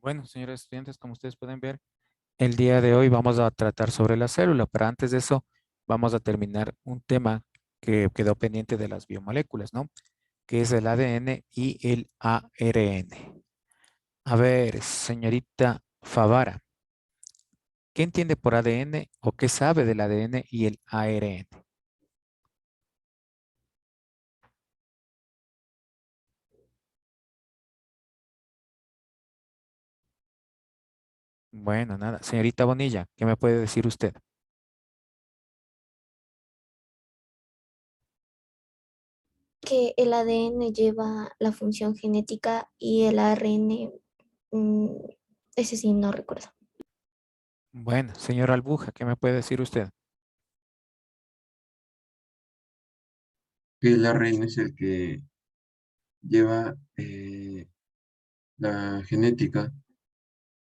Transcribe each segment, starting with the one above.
Bueno, señores estudiantes, como ustedes pueden ver, el día de hoy vamos a tratar sobre la célula, pero antes de eso vamos a terminar un tema que quedó pendiente de las biomoléculas, ¿no? Que es el ADN y el ARN. A ver, señorita Favara, ¿qué entiende por ADN o qué sabe del ADN y el ARN? Bueno, nada. Señorita Bonilla, ¿qué me puede decir usted? Que el ADN lleva la función genética y el ARN, mm, ese sí no recuerdo. Bueno, señora Albuja, ¿qué me puede decir usted? El ARN es el que lleva la genética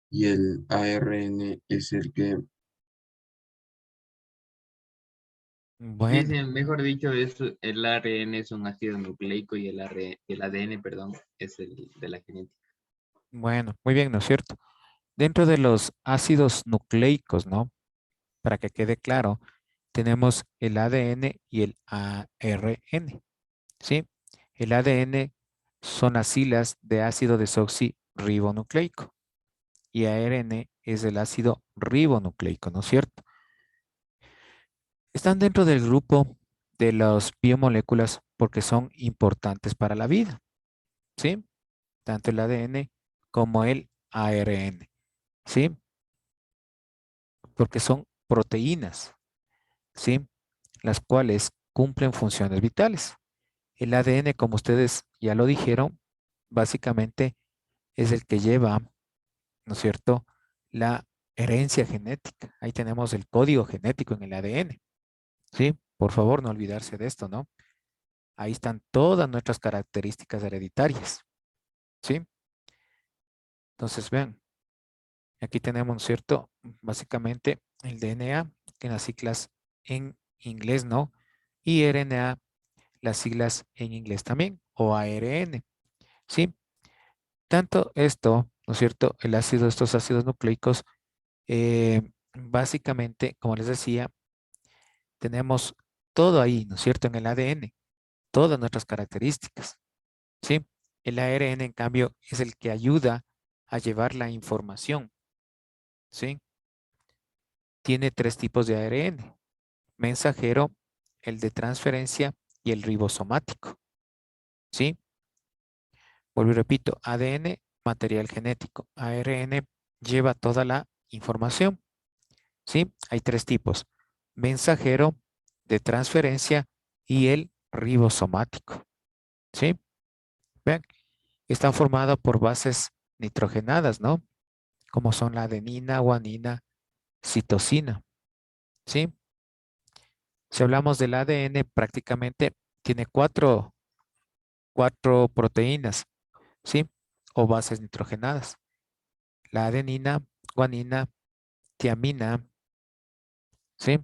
y el ARN es el que Bueno, Dicen, mejor dicho, es el ARN es un ácido nucleico y el ADN, perdón, es el de la genética. bueno, muy bien, ¿no es cierto? Dentro de los ácidos nucleicos, ¿no? Para que quede claro, tenemos el ADN y el ARN, ¿sí? El ADN son las silas de ácido desoxirribonucleico y ARN es el ácido ribonucleico, ¿no es cierto? Están dentro del grupo de las biomoléculas porque son importantes para la vida, ¿sí? Tanto el ADN como el ARN, ¿sí? Porque son proteínas, ¿sí? Las cuales cumplen funciones vitales. El ADN, como ustedes ya lo dijeron, básicamente es el que lleva, ¿no es cierto?, la herencia genética. Ahí tenemos el código genético en el ADN, ¿sí? Por favor, no olvidarse de esto, ¿no? Ahí están todas nuestras características hereditarias, ¿sí? Entonces, vean, aquí tenemos, ¿no es cierto?, básicamente el DNA, que en las siglas en inglés, ¿no? Y RNA, las siglas en inglés también, o ARN, ¿sí? Tanto esto, ¿no es cierto? El ácido, estos ácidos nucleicos, básicamente, como les decía, tenemos todo ahí, ¿no es cierto? En el ADN, todas nuestras características, ¿sí? El ARN, en cambio, es el que ayuda a llevar la información, ¿sí? Tiene tres tipos de ARN: mensajero, el de transferencia y el ribosomático, ¿sí? Vuelvo y repito, ADN, material genético; ARN lleva toda la información, ¿sí? Hay tres tipos: mensajero, de transferencia y el ribosomático, ¿sí? Vean, están formados por bases nitrogenadas, ¿no? Como son la adenina, guanina, citosina, ¿sí? Si hablamos del ADN, prácticamente tiene cuatro proteínas, ¿sí? O bases nitrogenadas: la adenina, guanina, tiamina, ¿sí?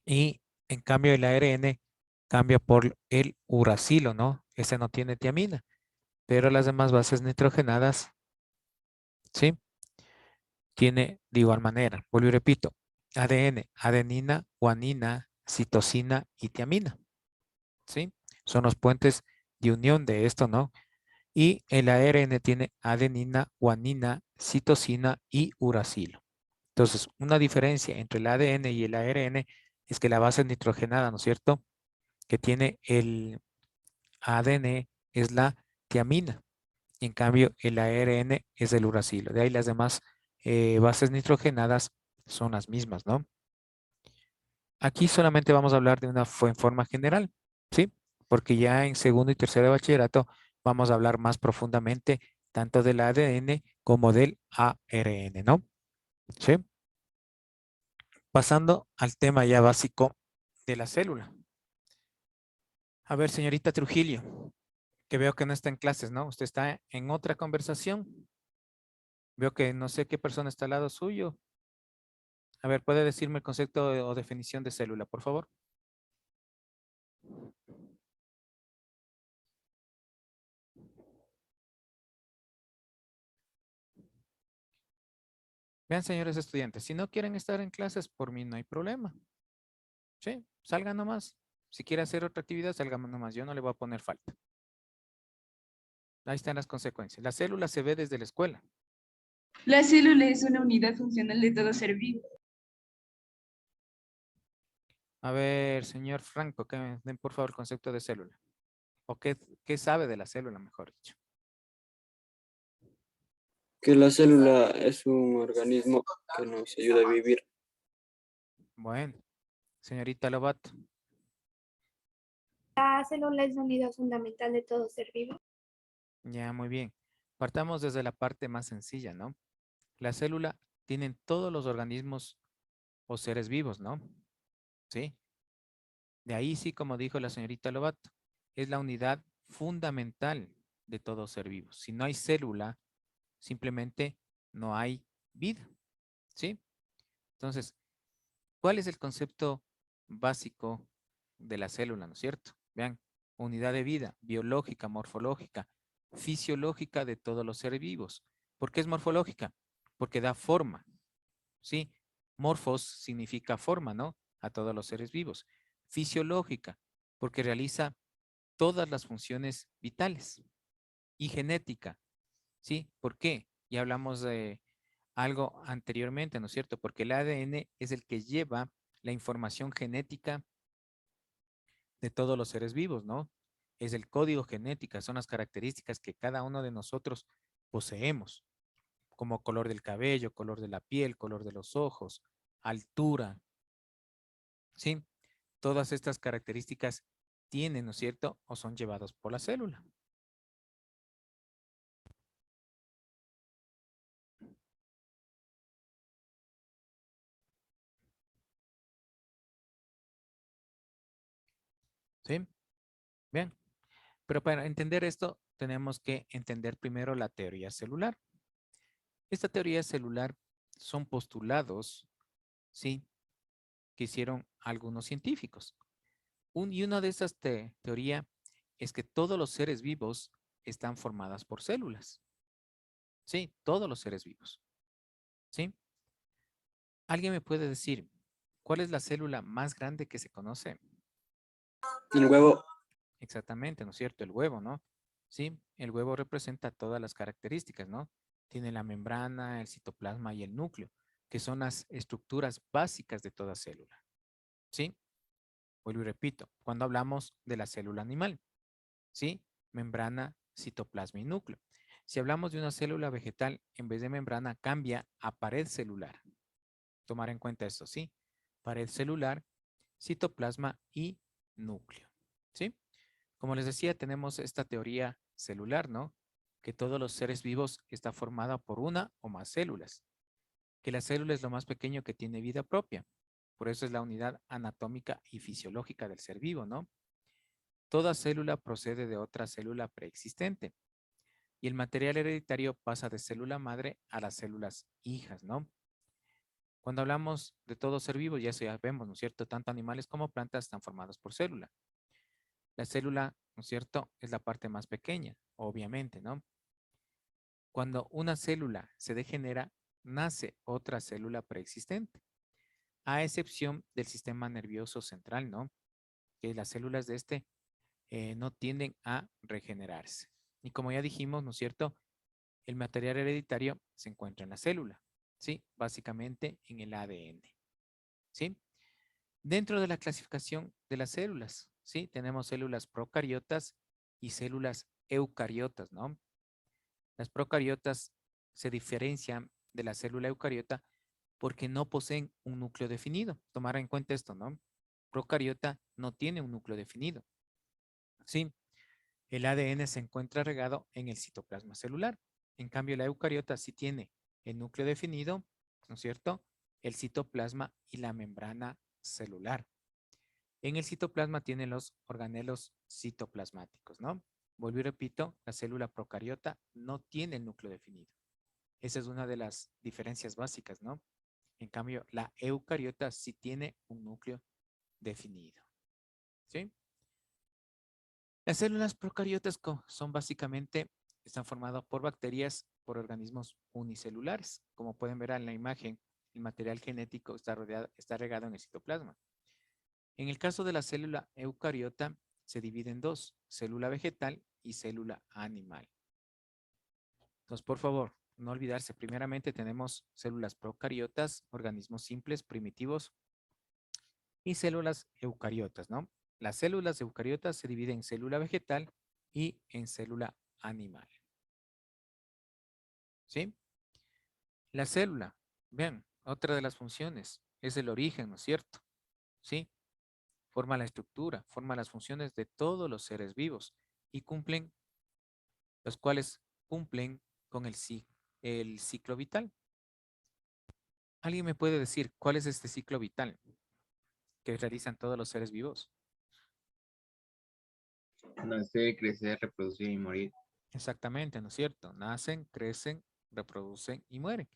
Y en cambio el ARN cambia por el uracilo, ¿no? Ese no tiene tiamina, pero las demás bases nitrogenadas, ¿sí? Tiene de igual manera. Vuelvo y repito, ADN, adenina, guanina, citosina y tiamina, ¿sí? Son los puentes de unión de esto, ¿no? Y el ARN tiene adenina, guanina, citosina y uracilo. Entonces, una diferencia entre el ADN y el ARN es que la base nitrogenada, ¿no es cierto?, que tiene el ADN es la tiamina. En cambio, el ARN es el uracilo. De ahí las demás bases nitrogenadas son las mismas, ¿no? Aquí solamente vamos a hablar de una en forma general, ¿sí? Porque ya en segundo y tercero de bachillerato vamos a hablar más profundamente tanto del ADN como del ARN, ¿no? ¿Sí? Pasando al tema ya básico de la célula. A ver, señorita Trujillo, que veo que no está en clases, ¿no? Usted está en otra conversación. Veo que no sé qué persona está al lado suyo. A ver, ¿puede decirme el concepto o definición de célula, por favor? Vean, señores estudiantes, si no quieren estar en clases, por mí no hay problema. Sí, salgan nomás. Si quiere hacer otra actividad, salgan nomás. Yo no le voy a poner falta. Ahí están las consecuencias. La célula se ve desde la escuela. La célula es una unidad funcional de todo ser vivo. A ver, señor Franco, que me den por favor el concepto de célula. ¿O qué sabe de la célula, mejor dicho? Que la célula es un organismo que nos ayuda a vivir. Bueno, señorita Lobato. La célula es la unidad fundamental de todo ser vivo. Ya, muy bien. Partamos desde la parte más sencilla, ¿no? La célula tienen todos los organismos o seres vivos, ¿no? Sí. De ahí sí, como dijo la señorita Lobato, es la unidad fundamental de todo ser vivo. Si no hay célula, simplemente no hay vida, ¿sí? Entonces, ¿cuál es el concepto básico de la célula, no es cierto? Vean, unidad de vida, biológica, morfológica, fisiológica de todos los seres vivos. ¿Por qué es morfológica? Porque da forma, ¿sí? Morfos significa forma, ¿no? A todos los seres vivos. Fisiológica, porque realiza todas las funciones vitales. Y genética, ¿sí? ¿Por qué? Ya hablamos de algo anteriormente, ¿no es cierto? Porque el ADN es el que lleva la información genética de todos los seres vivos, ¿no? Es el código genético, son las características que cada uno de nosotros poseemos, como color del cabello, color de la piel, color de los ojos, altura, ¿sí? Todas estas características tienen, ¿no es cierto? O son llevados por la célula. ¿Sí? Bien. Pero para entender esto, tenemos que entender primero la teoría celular. Esta teoría celular son postulados, ¿sí? Que hicieron algunos científicos. Y una de esas teorías es que todos los seres vivos están formadas por células. Sí, todos los seres vivos. ¿Sí? ¿Alguien me puede decir cuál es la célula más grande que se conoce? El huevo, Exactamente, ¿no es cierto? El huevo, ¿no? Sí, el huevo representa todas las características, ¿no? Tiene la membrana, el citoplasma y el núcleo, que son las estructuras básicas de toda célula. ¿Sí? Vuelvo y repito, cuando hablamos de la célula animal, ¿sí? Membrana, citoplasma y núcleo. Si hablamos de una célula vegetal, en vez de membrana, cambia a pared celular. Tomar en cuenta esto, ¿sí? Pared celular, citoplasma y núcleo, ¿sí? Como les decía, tenemos esta teoría celular, ¿no? Que todos los seres vivos está formada por una o más células. Que la célula es lo más pequeño que tiene vida propia. Por eso es la unidad anatómica y fisiológica del ser vivo, ¿no? Toda célula procede de otra célula preexistente. Y el material hereditario pasa de célula madre a las células hijas, ¿no? Cuando hablamos de todo ser vivo, ya sabemos, ¿no es cierto? Tanto animales como plantas están formados por célula. La célula, ¿no es cierto? Es la parte más pequeña, obviamente, ¿no? Cuando una célula se degenera, nace otra célula preexistente, a excepción del sistema nervioso central, ¿no? Que las células de este no tienden a regenerarse. Y como ya dijimos, ¿no es cierto? El material hereditario se encuentra en la célula, ¿sí? Básicamente en el ADN, ¿sí? Dentro de la clasificación de las células, ¿sí? Tenemos células procariotas y células eucariotas, ¿no? Las procariotas se diferencian de la célula eucariota porque no poseen un núcleo definido. Tomar en cuenta esto, ¿no? Procariota no tiene un núcleo definido. Sí, el ADN se encuentra regado en el citoplasma celular. En cambio, la eucariota sí tiene el núcleo definido, ¿no es cierto? El citoplasma y la membrana celular. En el citoplasma tiene los organelos citoplasmáticos, ¿no? Vuelvo y repito, la célula procariota no tiene el núcleo definido. Esa es una de las diferencias básicas, ¿no? En cambio, la eucariota sí tiene un núcleo definido, ¿sí? Las células procariotas son básicamente están formados por bacterias, por organismos unicelulares. Como pueden ver en la imagen, el material genético está regado en el citoplasma. En el caso de la célula eucariota, se divide en dos, célula vegetal y célula animal. Entonces, por favor, no olvidarse, primeramente tenemos células procariotas, organismos simples, primitivos, y células eucariotas, ¿no? Las células eucariotas se dividen en célula vegetal y en célula animal. ¿Sí? La célula, vean, otra de las funciones es el origen, ¿no es cierto? ¿Sí? Forma la estructura, forma las funciones de todos los seres vivos y cumplen, los cuales cumplen con el ciclo vital. ¿Alguien me puede decir cuál es este ciclo vital que realizan todos los seres vivos? Nacer, crecer, reproducir y morir. Exactamente, ¿no es cierto? Nacen, crecen, reproducen y mueren.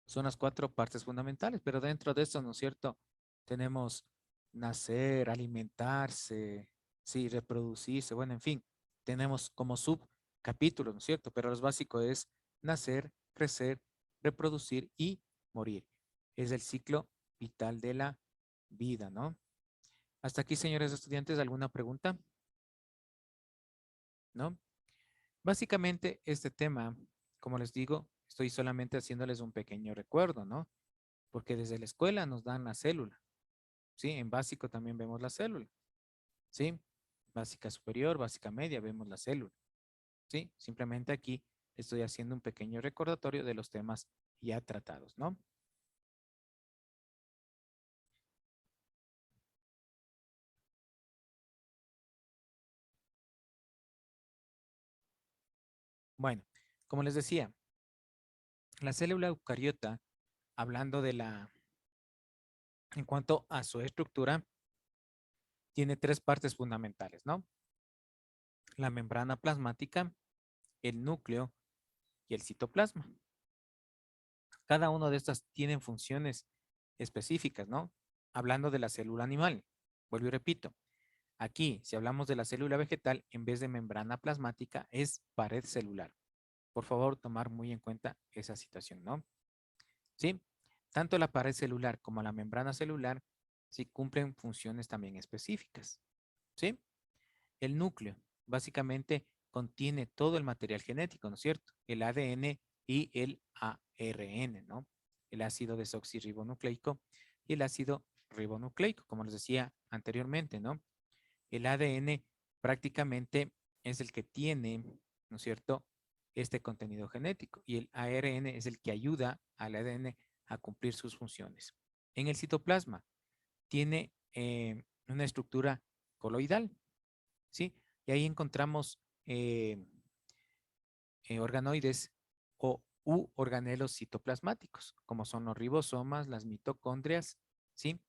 Son las 4 partes fundamentales, pero dentro de esto, ¿no es cierto? Tenemos nacer, alimentarse, sí, reproducirse, bueno, en fin, tenemos como subcapítulos, ¿no es cierto? Pero lo básico es nacer, crecer, reproducir y morir. Es el ciclo vital de la vida, ¿no? Hasta aquí, señores estudiantes, ¿alguna pregunta? ¿No? Básicamente, este tema, como les digo, estoy solamente haciéndoles un pequeño recuerdo, ¿no? Porque desde la escuela nos dan la célula, ¿sí? En básico también vemos la célula, ¿sí? Básica superior, básica media, vemos la célula, ¿sí? Simplemente aquí estoy haciendo un pequeño recordatorio de los temas ya tratados, ¿no? Bueno, como les decía, la célula eucariota, hablando de en cuanto a su estructura, tiene 3 partes fundamentales, ¿no? La membrana plasmática, el núcleo y el citoplasma. Cada una de estas tienen funciones específicas, ¿no? Hablando de la célula animal, vuelvo y repito, aquí, si hablamos de la célula vegetal, en vez de membrana plasmática, es pared celular. Por favor, tomar muy en cuenta esa situación, ¿no? ¿Sí? Tanto la pared celular como la membrana celular sí cumplen funciones también específicas, ¿sí? El núcleo básicamente contiene todo el material genético, ¿no es cierto? El ADN y el ARN, ¿no? El ácido desoxirribonucleico y el ácido ribonucleico, como les decía anteriormente, ¿no? El ADN prácticamente es el que tiene, ¿no es cierto?, este contenido genético y el ARN es el que ayuda al ADN a cumplir sus funciones. En el citoplasma tiene una estructura coloidal, ¿sí? Y ahí encontramos organoides u organelos citoplasmáticos, como son los ribosomas, las mitocondrias, ¿sí?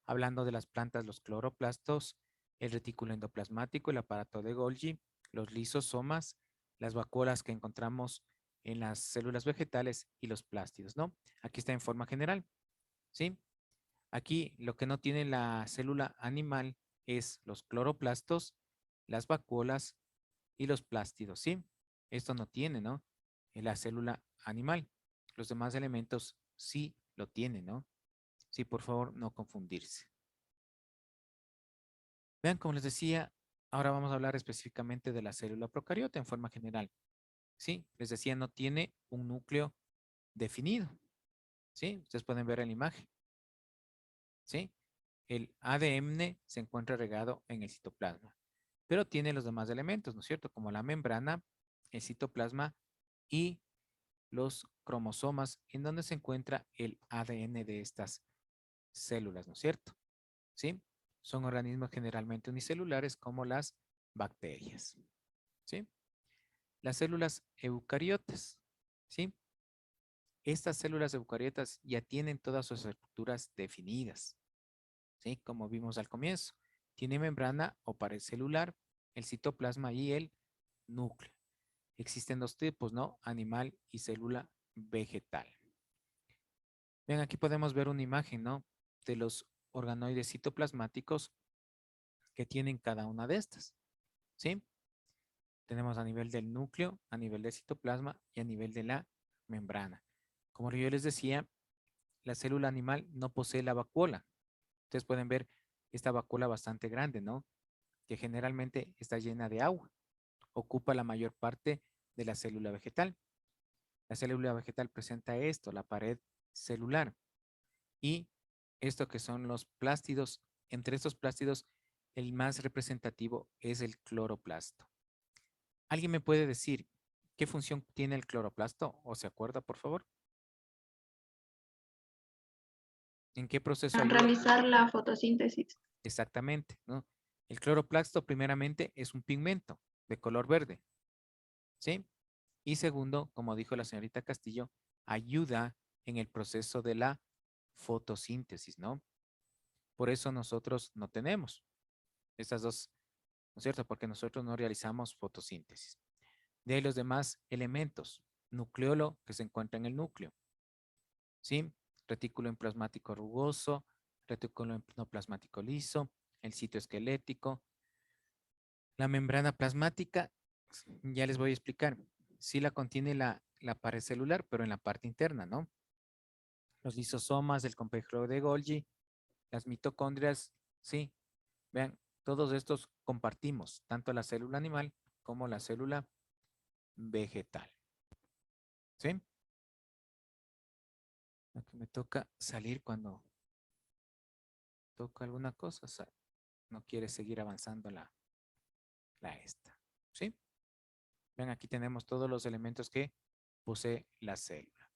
Hablando de las plantas, los cloroplastos, el retículo endoplasmático, el aparato de Golgi, los lisosomas, las vacuolas que encontramos en las células vegetales y los plástidos, ¿no? Aquí está en forma general, ¿sí? Aquí lo que no tiene la célula animal es los cloroplastos, las vacuolas y los plástidos, ¿sí? Esto no tiene, ¿no? En la célula animal. Los demás elementos sí lo tienen, ¿no? Sí, por favor, no confundirse. Vean, como les decía, ahora vamos a hablar específicamente de la célula procariota en forma general. Sí, les decía, no tiene un núcleo definido. ¿Sí? Ustedes pueden ver en la imagen. ¿Sí? El ADN se encuentra regado en el citoplasma, pero tiene los demás elementos, ¿no es cierto? Como la membrana, el citoplasma y los cromosomas, en donde se encuentra el ADN de estas células, ¿no es cierto? ¿Sí? Son organismos generalmente unicelulares como las bacterias, ¿sí? Las células eucariotas, ¿sí? Estas células eucariotas ya tienen todas sus estructuras definidas, ¿sí? Como vimos al comienzo. Tiene membrana o pared celular, el citoplasma y el núcleo. Existen 2 tipos, ¿no? Animal y célula vegetal. Bien, aquí podemos ver una imagen, ¿no? De los organoides citoplasmáticos que tienen cada una de estas, ¿sí? Tenemos a nivel del núcleo, a nivel del citoplasma y a nivel de la membrana. Como yo les decía, la célula animal no posee la vacuola. Ustedes pueden ver esta vacuola bastante grande, ¿no? Que generalmente está llena de agua. Ocupa la mayor parte de la célula vegetal. La célula vegetal presenta esto, la pared celular. Y esto que son los plástidos. Entre estos plástidos, el más representativo es el cloroplasto. ¿Alguien me puede decir qué función tiene el cloroplasto? ¿O se acuerda, por favor? ¿En qué proceso ayuda? Realizar la fotosíntesis. Exactamente, ¿no? El cloroplasto primeramente es un pigmento de color verde, ¿sí? Y segundo, como dijo la señorita Castillo, ayuda en el proceso de la fotosíntesis, ¿no? Por eso nosotros no tenemos estas dos, ¿no es cierto? Porque nosotros no realizamos fotosíntesis. De ahí los demás elementos, nucleolo que se encuentra en el núcleo, ¿sí? Retículo emplasmático rugoso, retículo endoplasmático liso, el sitio esquelético. La membrana plasmática, ya les voy a explicar. Sí la contiene la pared celular, pero en la parte interna, ¿no? Los lisosomas, el complejo de Golgi, las mitocondrias, sí. Vean, todos estos compartimos, tanto la célula animal como la célula vegetal. ¿Sí? Aquí me toca salir cuando toca alguna cosa, o sea, no quiere seguir avanzando la esta. ¿Sí? Vean, aquí tenemos todos los elementos que posee la célula.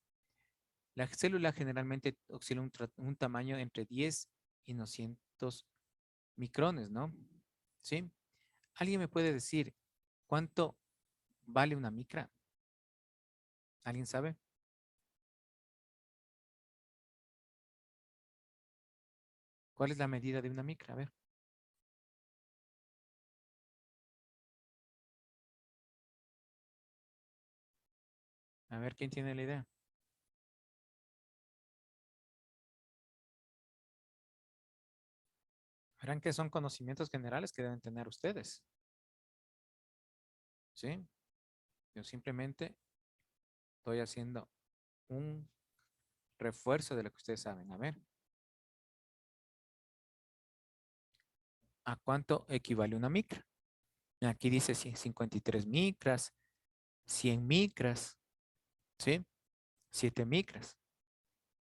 La célula generalmente oscila un tamaño entre 10 y 200 micrones, ¿no? ¿Sí? ¿Alguien me puede decir cuánto vale una micra? ¿Alguien sabe? ¿Cuál es la medida de una micra? A ver. A ver, ¿quién tiene la idea? Verán que son conocimientos generales que deben tener ustedes. ¿Sí? Yo simplemente estoy haciendo un refuerzo de lo que ustedes saben. A ver. ¿A cuánto equivale una micra? Aquí dice 53 micras, 100 micras, ¿sí? 7 micras.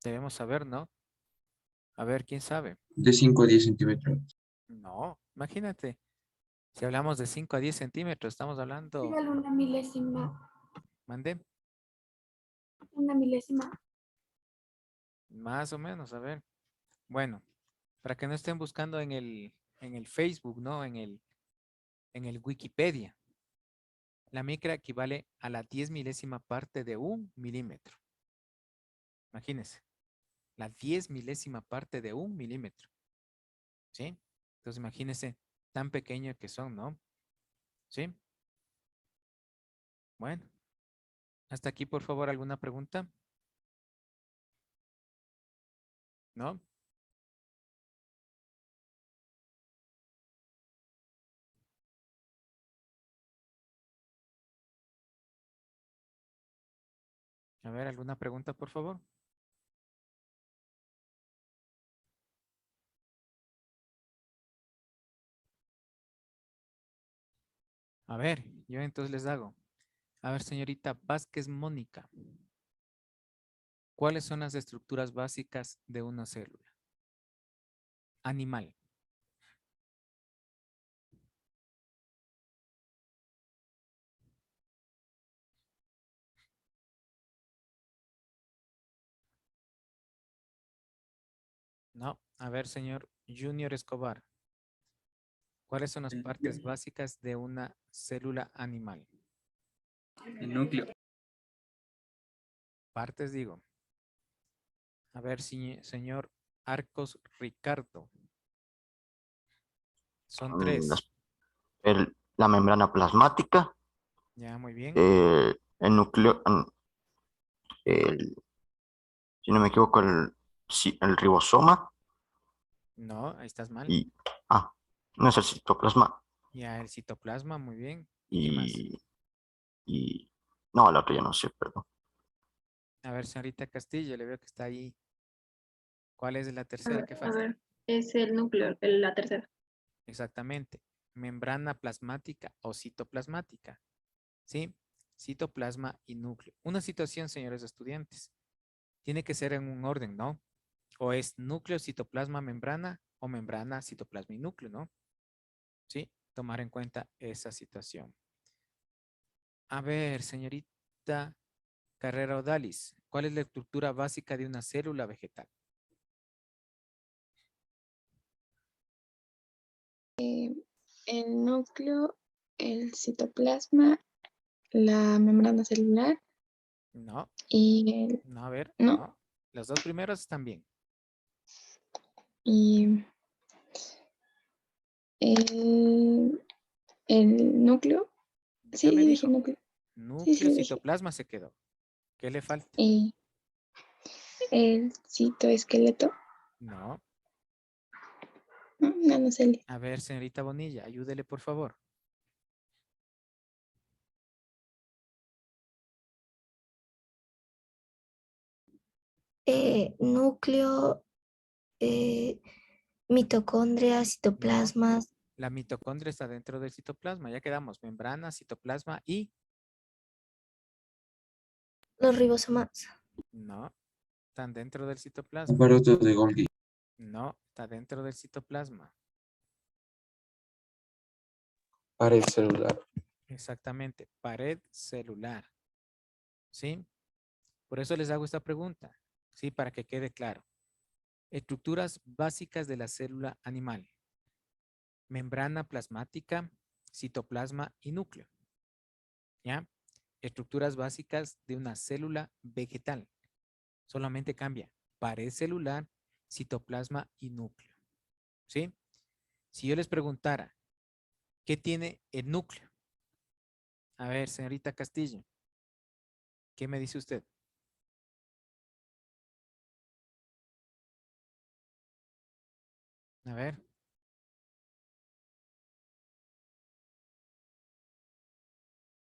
Debemos saber, ¿no? A ver, ¿quién sabe? De 5 a 10 centímetros. No, imagínate. Si hablamos de 5 a 10 centímetros, estamos hablando... Dígale una milésima. ¿Mandé? Una milésima. Más o menos, a ver. Bueno, para que no estén buscando en el Facebook, ¿no? En el Wikipedia. La micra equivale a la 10 milésima parte de un milímetro. Imagínense. La 10 milésima parte de un milímetro. ¿Sí? Entonces imagínense tan pequeño que son, ¿no? ¿Sí? Bueno. Hasta aquí, por favor, ¿alguna pregunta? ¿No? A ver, ¿alguna pregunta, por favor? A ver, yo entonces les hago. A ver, señorita Vázquez Mónica. ¿Cuáles son las estructuras básicas de una célula? Animal. No. A ver, señor Junior Escobar. ¿Cuáles son las partes básicas de una célula animal? El núcleo. Partes, digo. A ver, señor Arcos Ricardo. Son 3. La membrana plasmática, Ya, muy bien. el núcleo, si no me equivoco, el ribosoma No, ahí estás mal. y, no es el citoplasma. Ya, el citoplasma, muy bien. ¿Qué más? y no, la otra ya no sé, perdón. A ver, señorita Castillo, le veo que está ahí. ¿Cuál es la A tercera ver, que a falta? ver, es el núcleo, la tercera. Exactamente. Membrana plasmática o citoplasmática. ¿Sí? Citoplasma y núcleo. Una situación, señores estudiantes, tiene que ser en un orden, ¿no? O es núcleo, citoplasma, membrana o membrana, citoplasma y núcleo, ¿no? ¿Sí? Tomar en cuenta esa situación. A ver, señorita Carrera Odalis, ¿cuál es la estructura básica de una célula vegetal? El núcleo, el citoplasma, la membrana celular No, y el, no, a ver, no, no. Los dos primeros están bien. y el núcleo. Ya Sí, me sí dije dijo. núcleo. Sí, sí Núcleo, lo dije. citoplasma se quedó. ¿Qué le falta? Y el citoesqueleto, No. ¿no? Nanocélulas. A ver, señorita Bonilla, ayúdele, por favor. Núcleo, mitocondria, No. citoplasmas, La mitocondria está dentro del citoplasma. Ya quedamos. Membrana, citoplasma y... los ribosomas. No. Están dentro del citoplasma. Aparato de Golgi. No. Está dentro del citoplasma. Pared celular. Exactamente. Pared celular. ¿Sí? Por eso les hago esta pregunta. ¿Sí? Para que quede claro. Estructuras básicas de la célula animal. Membrana plasmática, citoplasma y núcleo. ¿Ya? Estructuras básicas de una célula vegetal. Solamente cambia pared celular, citoplasma y núcleo. ¿Sí? Si yo les preguntara, ¿qué tiene el núcleo? A ver, señorita Castillo, ¿qué me dice usted? A ver.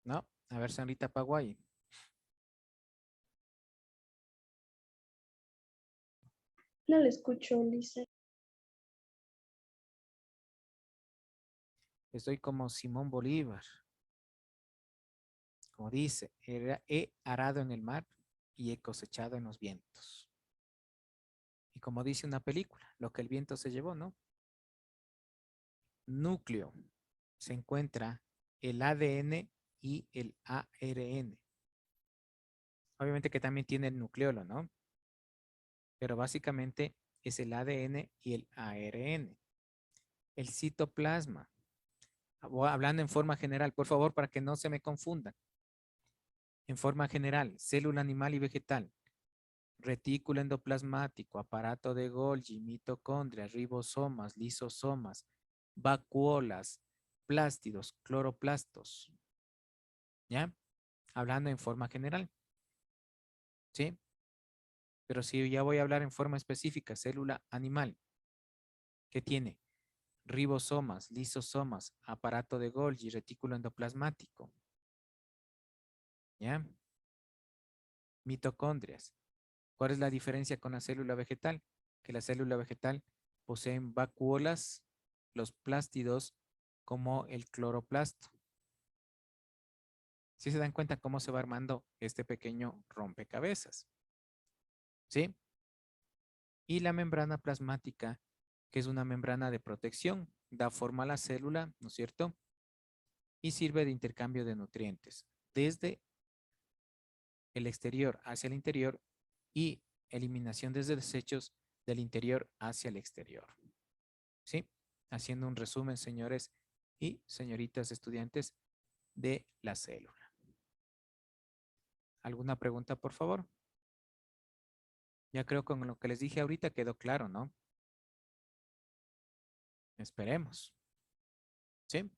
No. A ver, señorita Paguay. No le escucho, Lisa. Estoy como Simón Bolívar. Como dice, he arado en el mar y he cosechado en los vientos. Y como dice una película, lo que el viento se llevó, ¿no? Núcleo. Se encuentra el ADN y el ARN. Obviamente que también tiene el nucleolo, ¿no? Pero básicamente es el ADN y el ARN. El citoplasma. Hablando en forma general, por favor, para que no se me confundan. En forma general, célula animal y vegetal. Retículo endoplasmático, aparato de Golgi, mitocondria, ribosomas, lisosomas, vacuolas, plástidos, cloroplastos. ¿Ya? Hablando en forma general. ¿Sí? Pero si ya voy a hablar en forma específica, célula animal, ¿qué tiene? Ribosomas, lisosomas, aparato de Golgi, retículo endoplasmático. ¿Ya? Mitocondrias. ¿Cuál es la diferencia con la célula vegetal? Que la célula vegetal posee vacuolas, los plástidos, como el cloroplasto. ¿Sí se dan cuenta cómo se va armando este pequeño rompecabezas? ¿Sí? Y la membrana plasmática, que es una membrana de protección, da forma a la célula, ¿no es cierto? Y sirve de intercambio de nutrientes desde el exterior hacia el interior y eliminación de desechos del interior hacia el exterior. ¿Sí? Haciendo un resumen, señores y señoritas estudiantes, de la célula. ¿Alguna pregunta, por favor? Ya creo que con lo que les dije ahorita quedó claro, ¿no? Esperemos. ¿Sí?